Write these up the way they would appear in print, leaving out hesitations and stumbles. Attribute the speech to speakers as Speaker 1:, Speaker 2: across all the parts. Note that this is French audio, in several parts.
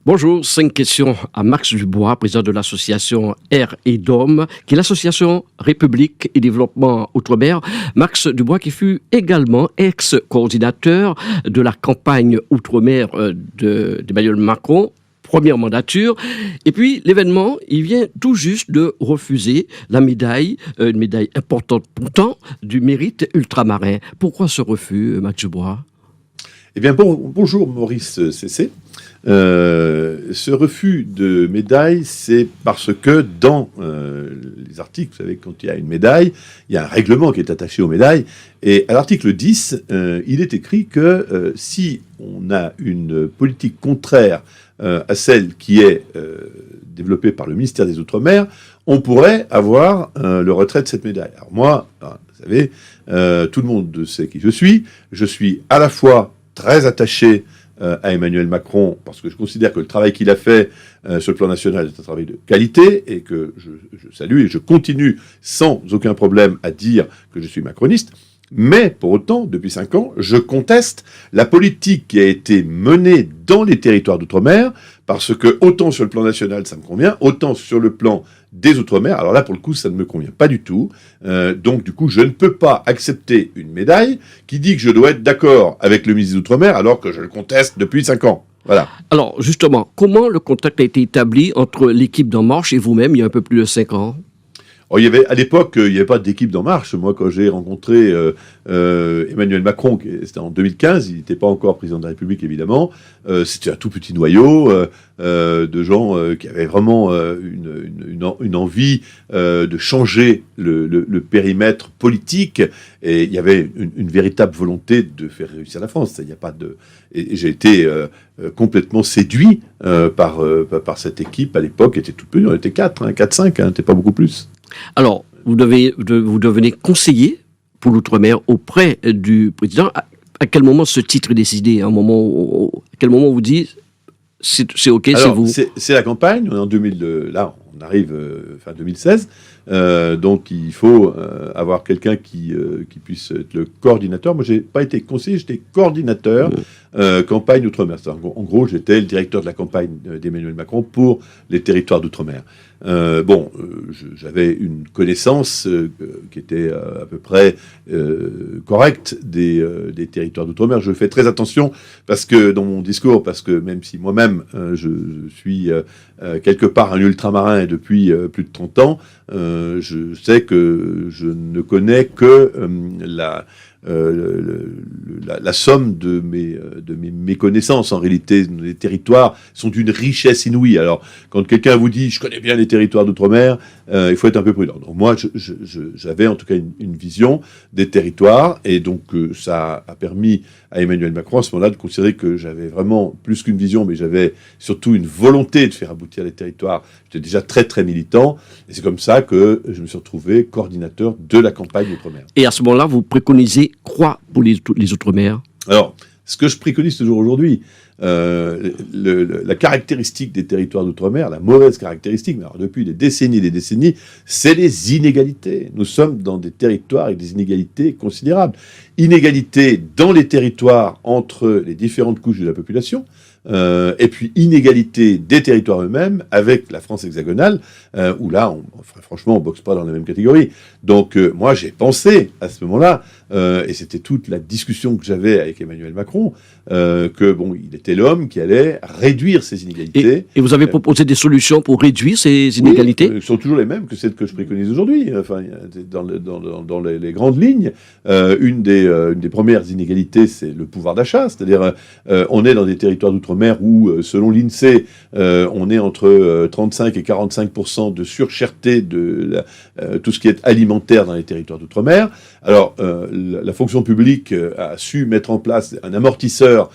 Speaker 1: Bonjour, 5 questions à Max Dubois, président de l'association Air et Dôme, qui est l'association République et Développement Outre-mer. Max Dubois qui fut également ex-coordinateur de la campagne Outre-mer d'Emmanuel Macron, première mandature. Et puis l'événement, il vient tout juste de refuser la médaille, une médaille importante pourtant, du mérite ultramarin. Pourquoi ce refus, Max Dubois?
Speaker 2: Eh bien, bonjour Maurice Cessé. Ce refus de médaille, c'est parce que dans les articles, vous savez, quand il y a une médaille, il y a un règlement qui est attaché aux médailles. Et à l'article 10, il est écrit que si on a une politique contraire à celle qui est développée par le ministère des Outre-mer, on pourrait avoir le retrait de cette médaille. Alors moi, vous savez, tout le monde sait qui je suis. Je suis à la fois très attaché à Emmanuel Macron, parce que je considère que le travail qu'il a fait sur le plan national est un travail de qualité, et que je salue et je continue sans aucun problème à dire que je suis macroniste. Mais pour autant, depuis 5 ans, je conteste la politique qui a été menée dans les territoires d'outre-mer, parce que autant sur le plan national ça me convient, autant sur le plan des Outre-mer, alors là pour le coup ça ne me convient pas du tout. Donc du coup je ne peux pas accepter une médaille qui dit que je dois être d'accord avec le ministre des Outre-mer alors que je le conteste depuis 5 ans. Voilà.
Speaker 1: Alors justement, comment le contact a été établi entre l'équipe d'En Marche et vous-même il y a un peu plus de 5 ans?
Speaker 2: Alors, à l'époque, il n'y avait pas d'équipe d'En Marche. Moi, quand j'ai rencontré Emmanuel Macron, c'était en 2015, il n'était pas encore président de la République, évidemment. C'était un tout petit noyau de gens qui avaient vraiment une envie de changer le périmètre politique. Et il y avait une véritable volonté de faire réussir la France. Il y a pas de... Et j'ai été complètement séduit par cette équipe. À l'époque, elle était toute petite, on était 4-5, n'était pas beaucoup plus.
Speaker 1: Alors, vous devenez conseiller pour l'outre-mer auprès du président. À quel moment ce titre est décidé? À quel moment vous dites c'est OK, c'est vous?
Speaker 2: C'est la campagne. On est en 2002. Là, on arrive fin 2016. Donc, il faut avoir quelqu'un qui puisse être le coordinateur. Moi, j'ai pas été conseiller, j'étais coordinateur campagne outre-mer. En gros, j'étais le directeur de la campagne d'Emmanuel Macron pour les territoires d'outre-mer. J'avais une connaissance qui était à peu près correcte des territoires d'outre-mer. Je fais très attention parce que dans mon discours, parce que même si moi-même je suis quelque part un ultramarin depuis plus de 30 ans, je sais que je ne connais que la somme de mes connaissances. En réalité, les territoires sont d'une richesse inouïe. Alors, quand quelqu'un vous dit « je connais bien les territoires d'outre-mer », il faut être un peu prudent. Donc moi, j'avais en tout cas une vision des territoires, et donc ça a permis à Emmanuel Macron à ce moment-là de considérer que j'avais vraiment plus qu'une vision, mais j'avais surtout une volonté de faire aboutir les territoires. J'étais déjà très très militant, et c'est comme ça que je me suis retrouvé coordinateur de la campagne outre-mer.
Speaker 1: Et à ce moment-là, vous préconisez quoi pour les Outre-mer?
Speaker 2: Alors, ce que je préconise toujours aujourd'hui, la caractéristique des territoires d'outre-mer, la mauvaise caractéristique, mais alors depuis des décennies, c'est les inégalités. Nous sommes dans des territoires avec des inégalités considérables. Inégalités dans les territoires entre les différentes couches de la population, et puis inégalité des territoires eux-mêmes avec la France hexagonale, où là, franchement, on boxe pas dans la même catégorie. Donc, moi, j'ai pensé à ce moment-là, et c'était toute la discussion que j'avais avec Emmanuel Macron, que bon, il était l'homme qui allait réduire ces inégalités.
Speaker 1: Et vous avez proposé des solutions pour réduire ces inégalités?
Speaker 2: Oui, sont toujours les mêmes que celles que je préconise aujourd'hui. Enfin, dans les grandes lignes, une des premières inégalités, c'est le pouvoir d'achat. C'est-à-dire, on est dans des territoires d'outre-mer où, selon l'INSEE, on est entre 35 et 45% de surcherté de tout ce qui est alimentaire dans les territoires d'outre-mer. Alors, la fonction publique a su mettre en place un amortisseur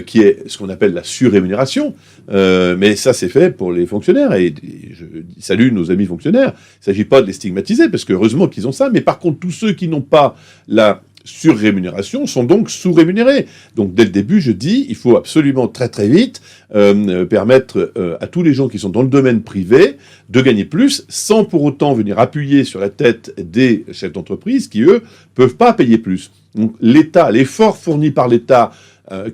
Speaker 2: qui est ce qu'on appelle la surrémunération, mais ça c'est fait pour les fonctionnaires, et je salue nos amis fonctionnaires. Il ne s'agit pas de les stigmatiser, parce que heureusement qu'ils ont ça, mais par contre tous ceux qui n'ont pas la surrémunération sont donc sous-rémunérés. Donc dès le début, je dis, il faut absolument très très vite permettre à tous les gens qui sont dans le domaine privé de gagner plus, sans pour autant venir appuyer sur la tête des chefs d'entreprise qui, eux, peuvent pas payer plus. Donc l'État, l'effort fourni par l'État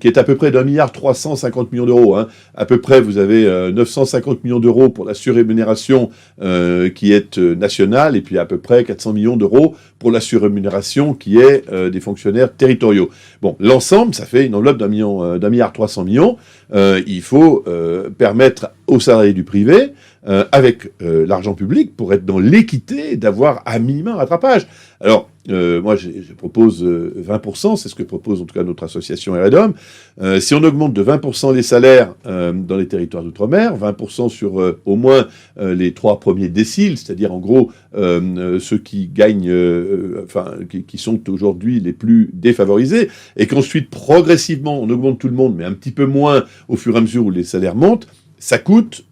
Speaker 2: qui est à peu près d'1,350 milliard d'euros. Hein. À peu près, vous avez 950 millions d'euros pour la surrémunération qui est nationale, et puis à peu près 400 millions d'euros pour la surrémunération qui est des fonctionnaires territoriaux. Bon, l'ensemble, ça fait une enveloppe d'1,3 milliard. Il faut permettre aux salariés du privé, avec l'argent public, pour être dans l'équité et d'avoir à minima un rattrapage. Alors, moi, je propose 20%, c'est ce que propose en tout cas notre association REDOM. Si on augmente de 20% les salaires dans les territoires d'outre-mer, 20% sur au moins les 3 premiers déciles, c'est-à-dire en gros ceux qui gagnent, qui sont aujourd'hui les plus défavorisés, et qu'ensuite progressivement on augmente tout le monde, mais un petit peu moins au fur et à mesure où les salaires montent, ça coûte,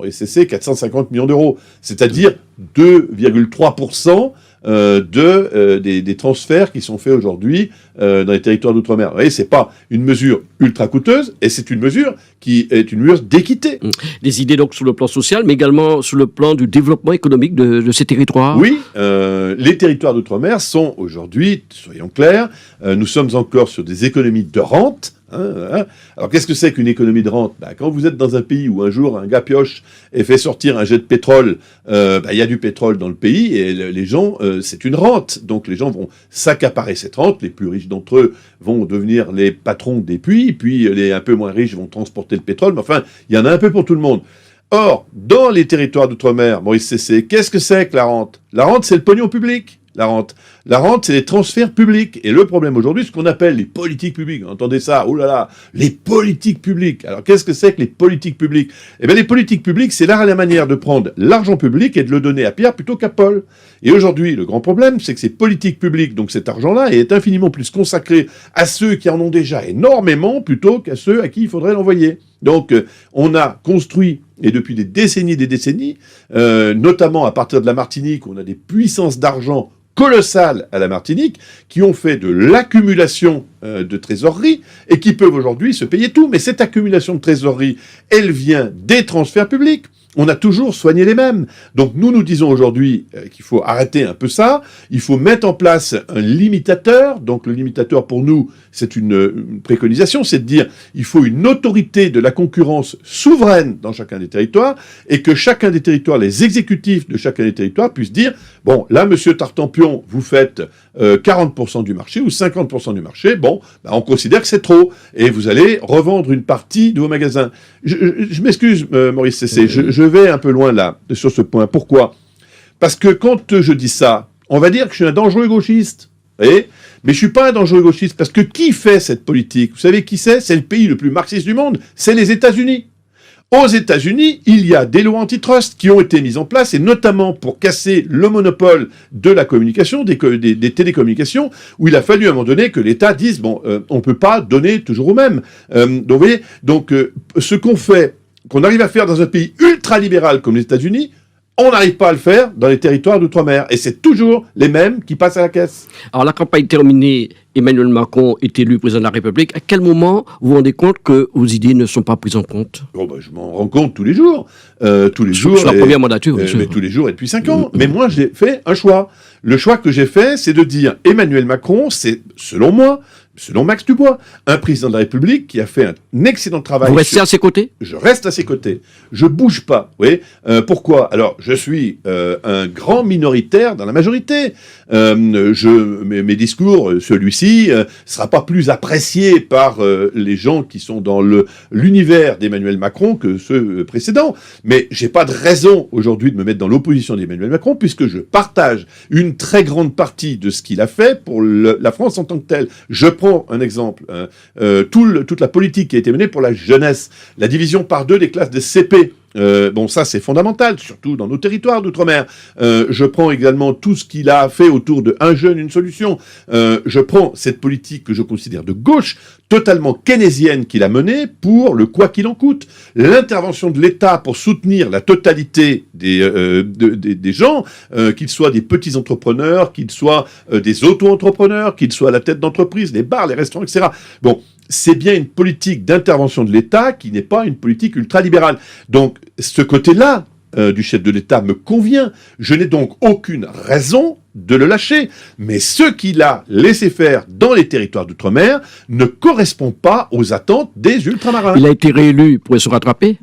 Speaker 2: SCC, 450 millions d'euros, c'est-à-dire 2,3% des transferts qui sont faits aujourd'hui dans les territoires d'outre-mer. Vous voyez, c'est pas une mesure ultra coûteuse, et c'est une mesure qui est une mesure d'équité.
Speaker 1: Des idées donc sur le plan social, mais également sur le plan du développement économique de ces territoires.
Speaker 2: Oui, les territoires d'outre-mer sont aujourd'hui, soyons clairs, nous sommes encore sur des économies de rente. Alors, qu'est-ce que c'est qu'une économie de rente ? Quand vous êtes dans un pays où un jour un gars pioche et fait sortir un jet de pétrole, il y a du pétrole dans le pays et les gens, c'est une rente. Donc les gens vont s'accaparer cette rente. Les plus riches d'entre eux vont devenir les patrons des puits, puis les un peu moins riches vont transporter le pétrole. Mais enfin, il y en a un peu pour tout le monde. Or, dans les territoires d'outre-mer, Maurice Cessé, qu'est-ce que c'est que la rente ? La rente, c'est le pognon public. La rente, c'est les transferts publics. Et le problème aujourd'hui, ce qu'on appelle les politiques publiques. Entendez ça, oh là là, les politiques publiques. Alors, qu'est-ce que c'est que les politiques publiques ? Eh bien, les politiques publiques, c'est la manière de prendre l'argent public et de le donner à Pierre plutôt qu'à Paul. Et aujourd'hui, le grand problème, c'est que ces politiques publiques, donc cet argent-là, est infiniment plus consacré à ceux qui en ont déjà énormément plutôt qu'à ceux à qui il faudrait l'envoyer. Donc, on a construit, et depuis des décennies, notamment à partir de la Martinique, on a des puissances d'argent colossales à la Martinique, qui ont fait de l'accumulation de trésorerie, et qui peuvent aujourd'hui se payer tout. Mais cette accumulation de trésorerie, elle vient des transferts publics. On a toujours soigné les mêmes. Donc nous disons aujourd'hui qu'il faut arrêter un peu ça, il faut mettre en place un limitateur. Donc le limitateur pour nous, c'est une préconisation, c'est de dire il faut une autorité de la concurrence souveraine dans chacun des territoires, et que chacun des territoires, les exécutifs de chacun des territoires puissent dire bon, là, monsieur Tartampion, vous faites 40% du marché ou 50% du marché, bon, on considère que c'est trop, et vous allez revendre une partie de vos magasins. Je m'excuse, Maurice Cessé, je vais un peu loin là, sur ce point. Pourquoi ? Parce que quand je dis ça, on va dire que je suis un dangereux gauchiste. Vous voyez ? Mais je suis pas un dangereux gauchiste, parce que qui fait cette politique ? Vous savez qui c'est ? C'est le pays le plus marxiste du monde, c'est les États-Unis. Aux États-Unis, il y a des lois antitrust qui ont été mises en place, et notamment pour casser le monopole de la communication, des télécommunications, où il a fallu à un moment donné que l'État dise bon, on peut pas donner toujours au même. Donc, vous voyez, ce qu'on arrive à faire dans un pays ultra-libéral comme les États-Unis, on n'arrive pas à le faire dans les territoires d'outre-mer. Et c'est toujours les mêmes qui passent à la caisse.
Speaker 1: Alors, la campagne terminée, Emmanuel Macron est élu président de la République. À quel moment vous vous rendez compte que vos idées ne sont pas prises en compte ?
Speaker 2: Je m'en rends compte tous les jours.
Speaker 1: Sur la première mandature, bien sûr.
Speaker 2: Mais tous les jours et depuis 5 ans. Mais moi, j'ai fait un choix. Le choix que j'ai fait, c'est de dire Emmanuel Macron, c'est, selon moi, selon Max Dubois, un président de la République qui a fait un excellent travail.
Speaker 1: Vous restez à ses côtés ?
Speaker 2: Je reste à ses côtés. Je bouge pas. Vous voyez pourquoi ? Alors, je suis un grand minoritaire dans la majorité. Mes discours, celui-ci, sera pas plus apprécié par les gens qui sont dans l'univers d'Emmanuel Macron que ceux précédents. Mais j'ai pas de raison aujourd'hui de me mettre dans l'opposition d'Emmanuel Macron, puisque je partage une très grande partie de ce qu'il a fait pour la France en tant que telle. Je prends un exemple. Toute la politique qui a été menée pour la jeunesse, la division par 2 des classes de CP. Ça c'est fondamental, surtout dans nos territoires d'outre-mer. Je prends également tout ce qu'il a fait autour de un jeune, une solution. Je prends cette politique que je considère de gauche, totalement keynésienne qu'il a menée pour le quoi qu'il en coûte. L'intervention de l'État pour soutenir la totalité des gens, qu'ils soient des petits entrepreneurs, qu'ils soient des auto-entrepreneurs, qu'ils soient à la tête d'entreprise, les bars, les restaurants, etc. Bon, c'est bien une politique d'intervention de l'État qui n'est pas une politique ultralibérale. Donc, ce côté-là, du chef de l'État me convient. Je n'ai donc aucune raison de le lâcher. Mais ce qu'il a laissé faire dans les territoires d'outre-mer ne correspond pas aux attentes des ultramarins.
Speaker 1: Il a été réélu pour se rattraper?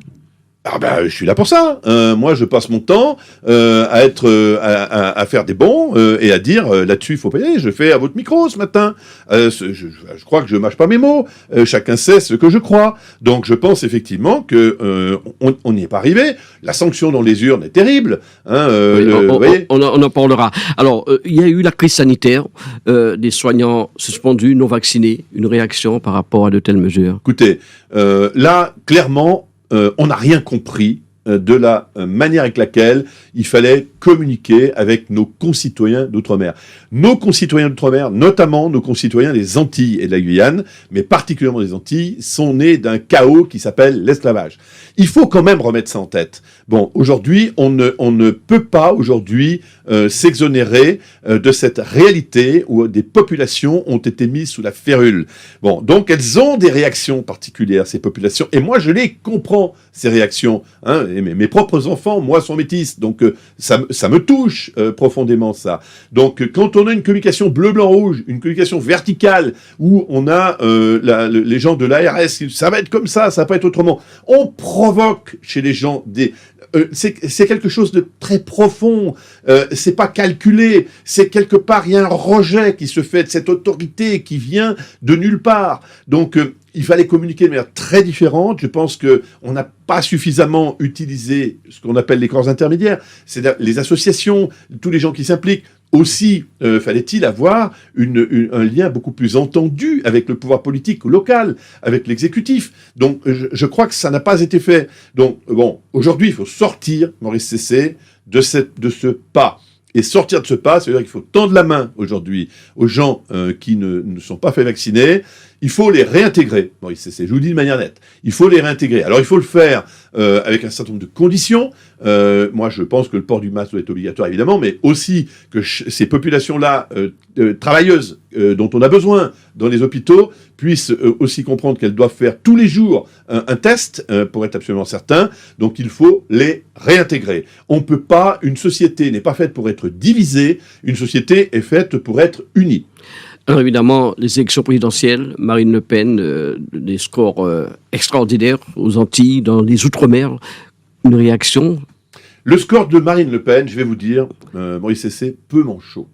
Speaker 2: Ah ben, je suis là pour ça. Moi, je passe mon temps à faire des bons et à dire là-dessus, il faut payer. Je fais à votre micro ce matin. Je crois que je mâche pas mes mots. Chacun sait ce que je crois. Donc, je pense effectivement que on n'y est pas arrivé. La sanction dans les urnes est terrible.
Speaker 1: Oui, on en parlera. Alors, il y a eu la crise sanitaire, des soignants suspendus, non vaccinés. Une réaction par rapport à de telles mesures?
Speaker 2: Écoutez, là, clairement, on n'a rien compris de la manière avec laquelle il fallait communiquer avec nos concitoyens d'outre-mer. Nos concitoyens d'outre-mer, notamment nos concitoyens des Antilles et de la Guyane, mais particulièrement des Antilles, sont nés d'un chaos qui s'appelle l'esclavage. Il faut quand même remettre ça en tête. Bon, aujourd'hui, on ne peut pas aujourd'hui s'exonérer de cette réalité où des populations ont été mises sous la férule. Bon, donc elles ont des réactions particulières, ces populations, et moi je les comprends, ces réactions. Hein, et mes propres enfants, moi, sont métis, donc ça me touche profondément, ça. Donc quand on a une communication bleu-blanc-rouge, une communication verticale, où on a les gens de l'ARS, ça va être comme ça va pas être autrement, on provoque chez les gens c'est quelque chose de très profond, c'est pas calculé, c'est quelque part, il y a un rejet qui se fait de cette autorité qui vient de nulle part. Donc, il fallait communiquer de manière très différente. Je pense qu'on n'a pas suffisamment utilisé ce qu'on appelle les corps intermédiaires, c'est-à-dire les associations, tous les gens qui s'impliquent. Aussi, fallait-il avoir un lien beaucoup plus entendu avec le pouvoir politique local, avec l'exécutif. Donc, je crois que ça n'a pas été fait. Donc, bon, aujourd'hui, il faut sortir, Maurice Cessé, de ce pas. Et sortir de ce pas, c'est-à-dire qu'il faut tendre la main aujourd'hui aux gens qui ne sont pas fait vacciner. Il faut les réintégrer, Maurice Cessé, je vous le dis de manière nette. Il faut les réintégrer. Alors, il faut le faire avec un certain nombre de conditions. Moi, je pense que le port du masque doit être obligatoire, évidemment, mais aussi que ces populations-là, travailleuses, dont on a besoin dans les hôpitaux, puissent aussi comprendre qu'elles doivent faire tous les jours un test pour être absolument certain. Donc, il faut les réintégrer. On peut pas, une société n'est pas faite pour être divisée, une société est faite pour être unie.
Speaker 1: Alors évidemment, les élections présidentielles, Marine Le Pen, des scores extraordinaires aux Antilles, dans les Outre-mer, une réaction?
Speaker 2: Le score de Marine Le Pen, je vais vous dire, Maurice Cessé, peu m'en chaud.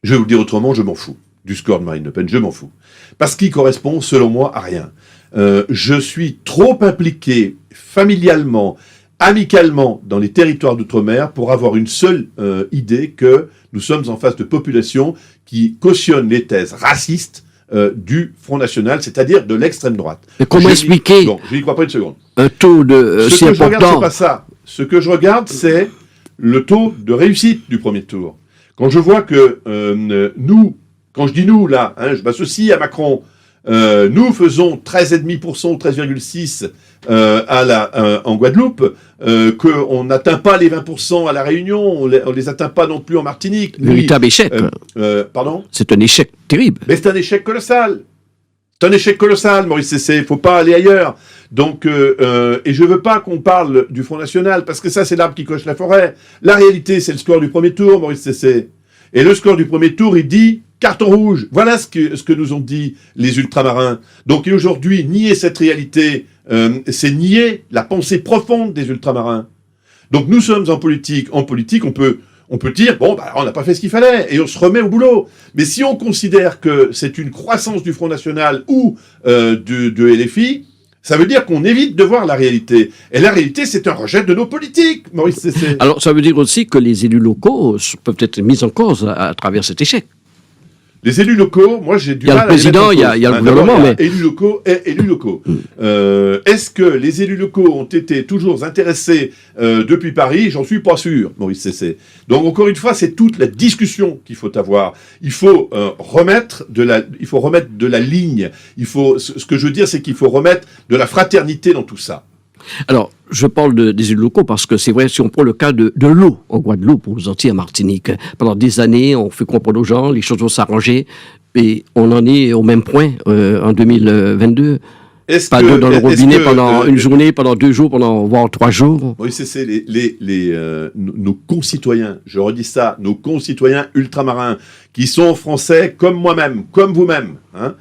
Speaker 2: Je vais vous le dire autrement, je m'en fous du score de Marine Le Pen, je m'en fous. Parce qu'il correspond, selon moi, à rien. Je suis trop impliqué familialement, amicalement dans les territoires d'outre-mer pour avoir une seule idée que nous sommes en face de populations qui cautionnent les thèses racistes du Front National, c'est-à-dire de l'extrême droite.
Speaker 1: Mais comment expliquer
Speaker 2: je n'y crois pas une seconde.
Speaker 1: Un taux de
Speaker 2: ce
Speaker 1: si
Speaker 2: que
Speaker 1: important.
Speaker 2: Je regarde, c'est pas ça. Ce que je regarde, c'est le taux de réussite du premier tour. Quand je vois que nous, quand je dis nous, là, je m'associe à Macron, nous faisons 13,5% ou 13,6% en Guadeloupe, qu'on n'atteint pas les 20% à La Réunion, on les atteint pas non plus en Martinique.
Speaker 1: Véritable échec.
Speaker 2: Pardon ?
Speaker 1: C'est un échec terrible.
Speaker 2: Mais c'est un échec colossal. C'est un échec colossal, Maurice Cessé. Il faut pas aller ailleurs. Donc, et je veux pas qu'on parle du Front National, parce que ça, c'est l'arbre qui coche la forêt. La réalité, c'est le score du premier tour, Maurice Cessé. Et le score du premier tour, il dit carton rouge. Voilà ce que nous ont dit les ultramarins. Donc, et aujourd'hui, nier cette réalité, c'est nier la pensée profonde des ultramarins. Donc, nous sommes en politique. En politique, on peut dire, bon, bah, on n'a pas fait ce qu'il fallait, et on se remet au boulot. Mais si on considère que c'est une croissance du Front National ou de LFI, ça veut dire qu'on évite de voir la réalité. Et la réalité, c'est un rejet de nos politiques, Maurice Cessé.
Speaker 1: Alors, ça veut dire aussi que les élus locaux peuvent être mis en cause à travers cet échec.
Speaker 2: Les élus locaux, moi j'ai du mal à les mettre en cause.
Speaker 1: Il y a le gouvernement, mais...
Speaker 2: Élus locaux et élus locaux. Est-ce que les élus locaux ont été toujours intéressés depuis Paris ? J'en suis pas sûr, Maurice Cessé. Donc encore une fois, c'est toute la discussion qu'il faut avoir. Il faut remettre de la ligne. Ce que je veux dire, c'est qu'il faut remettre de la fraternité dans tout ça.
Speaker 1: Alors, je parle des élus locaux parce que c'est vrai, si on prend le cas de l'eau en Guadeloupe, aux Antilles, en Martinique, pendant des années, on fait comprendre aux gens, les choses vont s'arranger, et on en est au même point en 2022. Pas d'eau dans le robinet pendant une journée, pendant 2 jours, pendant voire 3 jours.
Speaker 2: Oui, c'est nos concitoyens, je redis ça, nos concitoyens ultramarins, qui sont français comme moi-même, comme vous-même, hein,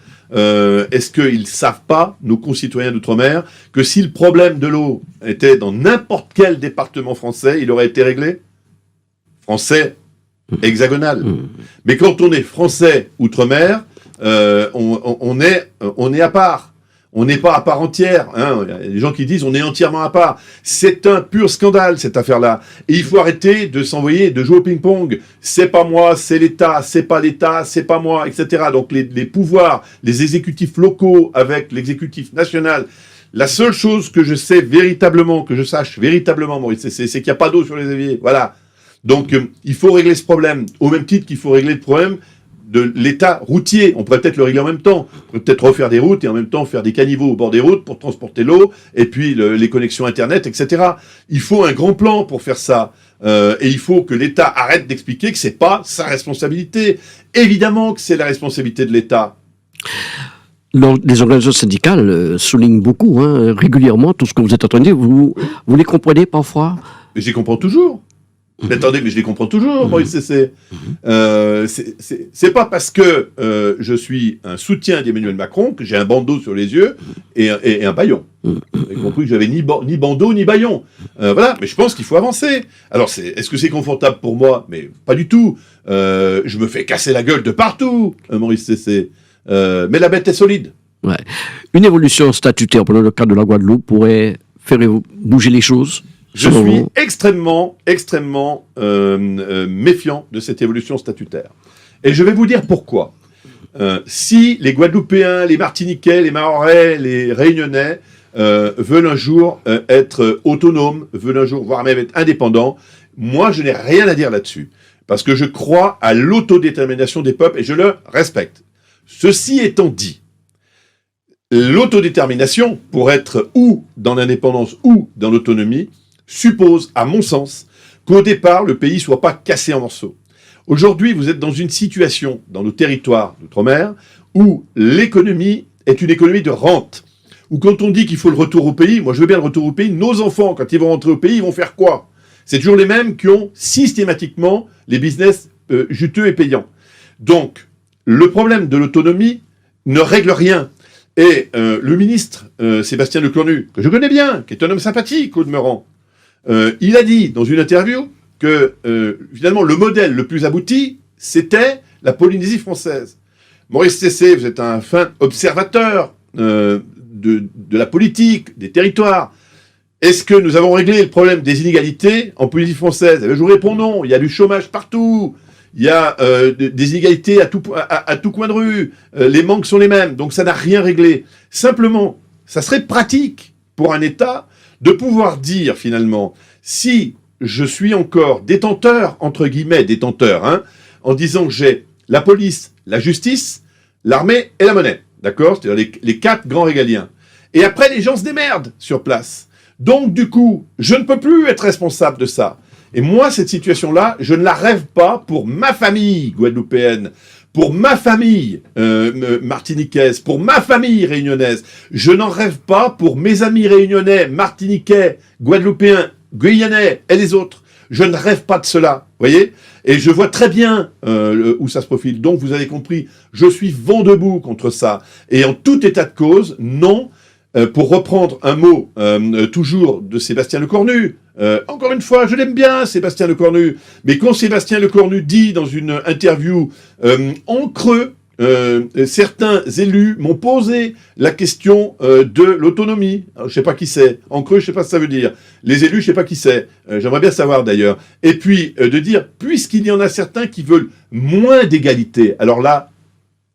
Speaker 2: est-ce qu'ils ne savent pas, nos concitoyens d'outre-mer, que si le problème de l'eau était dans n'importe quel département français, il aurait été réglé? Français hexagonal. Mais quand on est français outre-mer, on est à part. On n'est pas à part entière. Hein. Il y a des gens qui disent on est entièrement à part. C'est un pur scandale, cette affaire-là. Et il faut arrêter de s'envoyer, de jouer au ping-pong. C'est pas moi, c'est l'État, c'est pas l'État, c'est pas moi, etc. Donc les pouvoirs, les exécutifs locaux avec l'exécutif national. La seule chose que je sais véritablement, que je sache véritablement, Maurice, c'est qu'il n'y a pas d'eau sur les éviers. Voilà. Donc il faut régler ce problème. Au même titre qu'il faut régler le problème de l'état routier. On pourrait peut-être le régler en même temps. On pourrait peut-être refaire des routes et en même temps faire des caniveaux au bord des routes pour transporter l'eau et puis les connexions Internet, etc. Il faut un grand plan pour faire ça. Et il faut que l'État arrête d'expliquer que c'est pas sa responsabilité. Évidemment que c'est la responsabilité de l'État.
Speaker 1: Les organisations syndicales soulignent beaucoup, hein, régulièrement, tout ce que vous êtes en train de dire. Vous les comprenez parfois?
Speaker 2: Mais je les comprends toujours. Mais attendez, mais je les comprends toujours, Maurice Cessé. C'est pas parce que je suis un soutien d'Emmanuel Macron que j'ai un bandeau sur les yeux et un bâillon. Vous avez compris que j'avais ni bandeau ni bâillon. Voilà, mais je pense qu'il faut avancer. Alors, est-ce que c'est confortable pour moi? Mais pas du tout. Je me fais casser la gueule de partout, Maurice Cessé. Mais la bête est solide.
Speaker 1: Ouais. Une évolution statutaire pour le cas de la Guadeloupe pourrait faire bouger les choses?
Speaker 2: Je suis extrêmement méfiant de cette évolution statutaire. Et je vais vous dire pourquoi. Si les Guadeloupéens, les Martiniquais, les Mahorais, les Réunionnais veulent un jour être autonomes, veulent un jour, voire même être indépendants, moi je n'ai rien à dire là-dessus. Parce que je crois à l'autodétermination des peuples et je le respecte. Ceci étant dit, l'autodétermination, pour être ou dans l'indépendance ou dans l'autonomie, suppose, à mon sens, qu'au départ, le pays ne soit pas cassé en morceaux. Aujourd'hui, vous êtes dans une situation, dans nos territoires d'outre-mer, où l'économie est une économie de rente. Où quand on dit qu'il faut le retour au pays, moi je veux bien le retour au pays, nos enfants, quand ils vont rentrer au pays, ils vont faire quoi? C'est toujours les mêmes qui ont systématiquement les business juteux et payants. Donc, le problème de l'autonomie ne règle rien. Et le ministre Sébastien Lecornu, que je connais bien, qui est un homme sympathique au demeurant, il a dit dans une interview que finalement le modèle le plus abouti, c'était la Polynésie française. Maurice Cessé, vous êtes un fin observateur de la politique, des territoires. Est-ce que nous avons réglé le problème des inégalités en Polynésie française? Je vous réponds non. Il y a du chômage partout. Il y a des inégalités à tout coin de rue. Les manques sont les mêmes. Donc ça n'a rien réglé. Simplement, ça serait pratique pour un État de pouvoir dire finalement, si je suis encore détenteur, entre guillemets détenteur, hein, en disant que j'ai la police, la justice, l'armée et la monnaie. D'accord? C'est-à-dire les 4 grands régaliens. Et après, les gens se démerdent sur place. Donc, du coup, je ne peux plus être responsable de ça. Et moi, cette situation-là, je ne la rêve pas pour ma famille guadeloupéenne, pour ma famille martiniquaise, pour ma famille réunionnaise. Je n'en rêve pas pour mes amis réunionnais, martiniquais, guadeloupéens, guyanais et les autres. Je ne rêve pas de cela, voyez? Et je vois très bien où ça se profile. Donc, vous avez compris, je suis vent debout contre ça. Et en tout état de cause, non. Pour reprendre un mot toujours de Sébastien Lecornu, encore une fois, je l'aime bien, Sébastien Lecornu, mais quand Sébastien Lecornu dit dans une interview en creux, certains élus m'ont posé la question de l'autonomie. Alors, je sais pas qui c'est. En creux, je sais pas ce que ça veut dire. Les élus, je sais pas qui c'est. J'aimerais bien savoir d'ailleurs. Et puis de dire, puisqu'il y en a certains qui veulent moins d'égalité, alors là,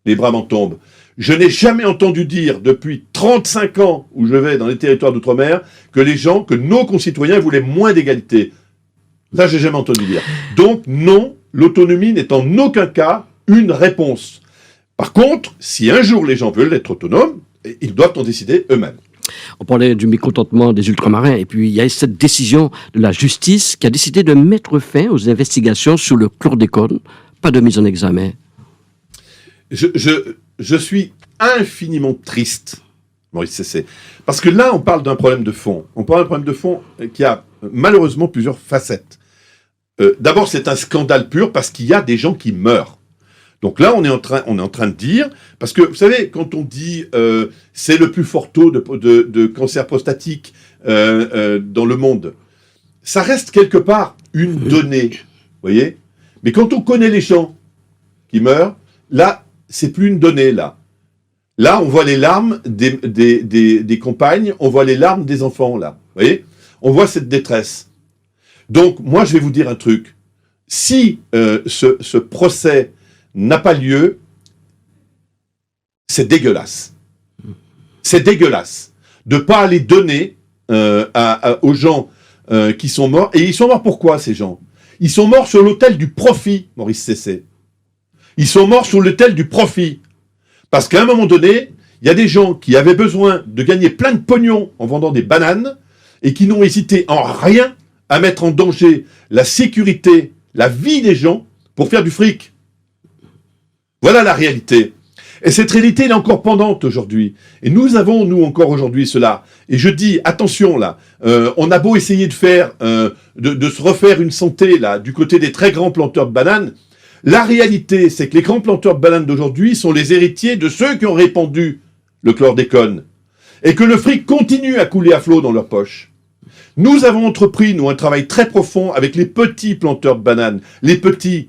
Speaker 2: les bras m'en tombent. Je n'ai jamais entendu dire, depuis 35 ans où je vais dans les territoires d'outre-mer, que nos concitoyens voulaient moins d'égalité. Ça, j'ai jamais entendu dire. Donc, non, l'autonomie n'est en aucun cas une réponse. Par contre, si un jour les gens veulent être autonomes, ils doivent en décider eux-mêmes.
Speaker 1: On parlait du mécontentement des ultramarins, et puis il y a cette décision de la justice qui a décidé de mettre fin aux investigations sur le chlordécone. Pas de mise en examen.
Speaker 2: Je suis infiniment triste Maurice Cessé. Parce que là, on parle d'un problème de fond. On parle d'un problème de fond qui a malheureusement plusieurs facettes. D'abord, c'est un scandale pur parce qu'il y a des gens qui meurent. Donc là, on est en train de dire, parce que vous savez, quand on dit c'est le plus fort taux de cancer prostatique dans le monde, ça reste quelque part une donnée, vous voyez. Mais quand on connaît les gens qui meurent, là, c'est plus une donnée, là. Là, on voit les larmes des compagnes, on voit les larmes des enfants, là. Vous voyez ? On voit cette détresse. Donc, moi, je vais vous dire un truc. Si ce procès n'a pas lieu, c'est dégueulasse. C'est dégueulasse de ne pas aller donner aux gens qui sont morts. Et ils sont morts pourquoi, ces gens ? Ils sont morts sur l'autel du profit, Maurice Cessé. Ils sont morts sur l'autel du profit. Parce qu'à un moment donné, il y a des gens qui avaient besoin de gagner plein de pognon en vendant des bananes et qui n'ont hésité en rien à mettre en danger la sécurité, la vie des gens pour faire du fric. Voilà la réalité. Et cette réalité, elle est encore pendante aujourd'hui. Et nous avons, nous, encore aujourd'hui, cela. Et je dis, attention, là, on a beau essayer de faire, de se refaire une santé, là, du côté des très grands planteurs de bananes, la réalité, c'est que les grands planteurs de bananes d'aujourd'hui sont les héritiers de ceux qui ont répandu le chlordécone. Et que le fric continue à couler à flot dans leurs poches. Nous avons entrepris, nous, un travail très profond avec les petits planteurs de bananes. Les petits,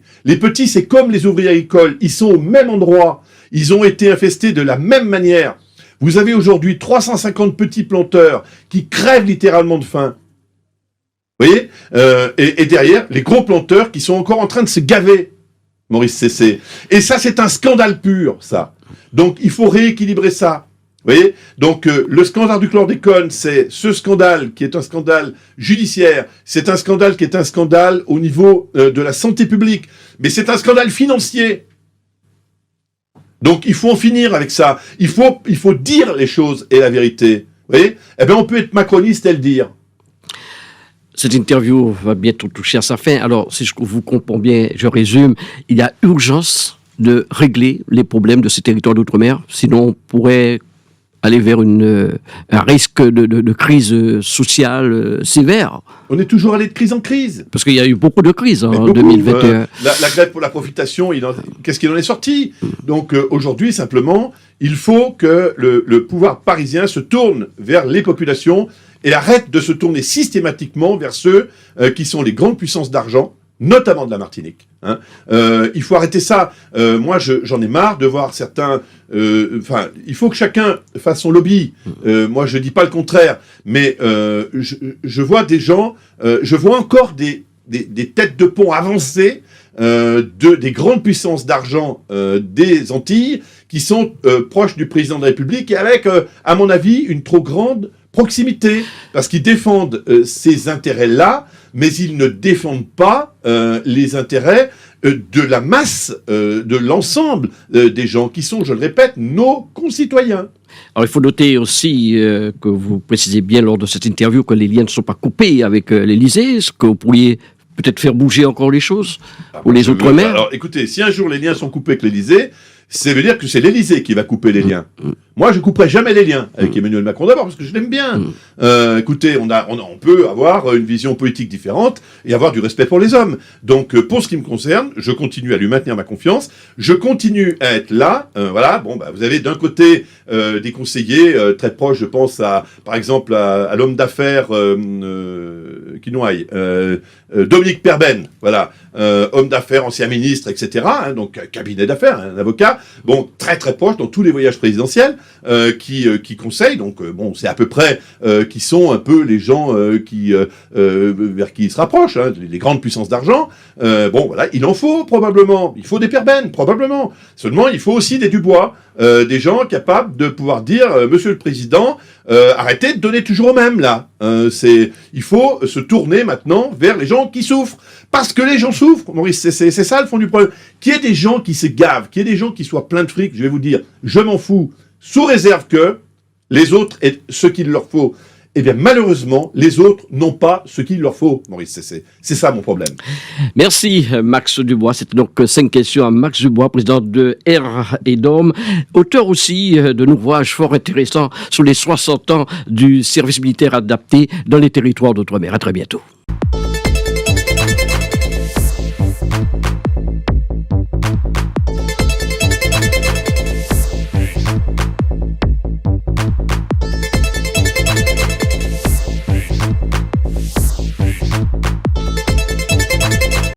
Speaker 2: c'est comme les ouvriers agricoles. Ils sont au même endroit. Ils ont été infestés de la même manière. Vous avez aujourd'hui 350 petits planteurs qui crèvent littéralement de faim. Vous voyez et derrière, les gros planteurs qui sont encore en train de se gaver. Maurice Cessé. Et ça, c'est un scandale pur, ça. Donc, il faut rééquilibrer ça. Vous voyez ? Donc, le scandale du chlordécone, c'est ce scandale qui est un scandale judiciaire. C'est un scandale qui est un scandale au niveau de la santé publique. Mais c'est un scandale financier. Donc, il faut en finir avec ça. Il faut dire les choses et la vérité. Vous voyez ? Eh bien, on peut être macroniste et le dire.
Speaker 1: Cette interview va bientôt toucher à sa fin. Alors, si je vous comprends bien, je résume, il y a urgence de régler les problèmes de ces territoires d'outre-mer, sinon on pourrait aller vers un risque de crise sociale sévère.
Speaker 2: On est toujours allé de crise en crise.
Speaker 1: Parce qu'il y a eu beaucoup de crises en 2021.
Speaker 2: La grève pour la profitation, qu'est-ce qu'il en est sorti ? Donc aujourd'hui, simplement, il faut que le pouvoir parisien se tourne vers les populations et arrête de se tourner systématiquement vers ceux qui sont les grandes puissances d'argent, notamment de la Martinique. Hein. Il faut arrêter ça. Moi, j'en ai marre de voir certains... il faut que chacun fasse son lobby. Moi, je dis pas le contraire. Mais je vois des gens... je vois encore des têtes de pont avancées des grandes puissances d'argent des Antilles qui sont proches du président de la République et avec, à mon avis, une trop grande proximité, parce qu'ils défendent ces intérêts-là, mais ils ne défendent pas les intérêts de la masse, de l'ensemble des gens qui sont, je le répète, nos concitoyens.
Speaker 1: Alors, il faut noter aussi que vous précisez bien lors de cette interview que les liens ne sont pas coupés avec l'Élysée. Est-ce que vous pourriez peut-être faire bouger encore les choses pour les Outre-mer ?
Speaker 2: Alors, écoutez, si un jour les liens sont coupés avec l'Élysée, ça veut dire que c'est l'Élysée qui va couper les liens. Moi, je couperai jamais les liens avec Emmanuel Macron d'abord parce que je l'aime bien. Écoutez, on peut avoir une vision politique différente et avoir du respect pour les hommes. Donc, pour ce qui me concerne, je continue à lui maintenir ma confiance. Je continue à être là. Voilà. Bon, vous avez d'un côté des conseillers très proches. Je pense par exemple, à l'homme d'affaires Quinoaille, Dominique Perben. Voilà. Homme d'affaires, ancien ministre, etc. Hein, donc cabinet d'affaires, un avocat. Bon, très très proche dans tous les voyages présidentiels. Qui conseillent, donc c'est à peu près qui sont un peu les gens vers qui ils se rapprochent, hein, les grandes puissances d'argent. Voilà, il en faut probablement, il faut des Perben, probablement. Seulement, il faut aussi des Dubois, des gens capables de pouvoir dire, Monsieur le Président, arrêtez de donner toujours au même là. Il faut se tourner maintenant vers les gens qui souffrent. Parce que les gens souffrent, Maurice, c'est ça le fond du problème. Qu'il y ait des gens qui se gavent, qu'il y ait des gens qui soient pleins de fric, je vais vous dire, je m'en fous, sous réserve que les autres aient ce qu'il leur faut. eh bien malheureusement, les autres n'ont pas ce qu'il leur faut, Maurice Cessé. C'est ça mon problème.
Speaker 1: Merci Max Dubois. C'était donc 5 questions à Max Dubois, président de Air et Dôme, auteur aussi d'un ouvrage fort intéressant sur les 60 ans du service militaire adapté dans les territoires d'outre-mer. À très bientôt.